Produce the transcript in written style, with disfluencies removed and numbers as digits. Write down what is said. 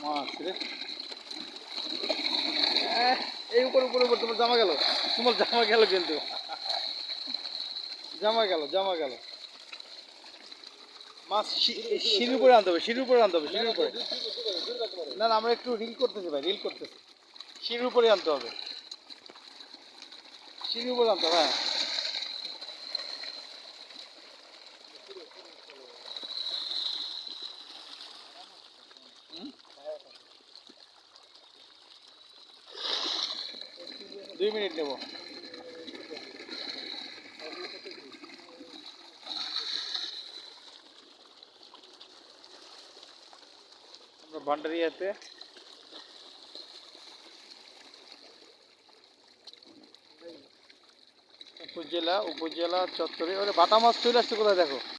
মাছ রে, এই উপরে উপরে উপরে তোমার জামা গেল, তোমার জামা গেল কিন্তু, জামা গেল জামা গেল। মাছ সিঁড়ির উপরে আনতে হবে, সিঁড়ির উপরে আনতে হবে, সিঁড়ির উপরে। না না, আমরা একটু রিল করতেছি ভাই, রিল করতেছি। সিঁড়ির উপরে আনতে হবে, সিঁড়ির উপরে আনতে হবে। হ্যাঁ 2 মিনিট নেব। আমরা ভান্ডারিয়াতে উপজেলা চত্বরে, ওরে বাটা মাছ চলে আসছে কোথায় দেখো।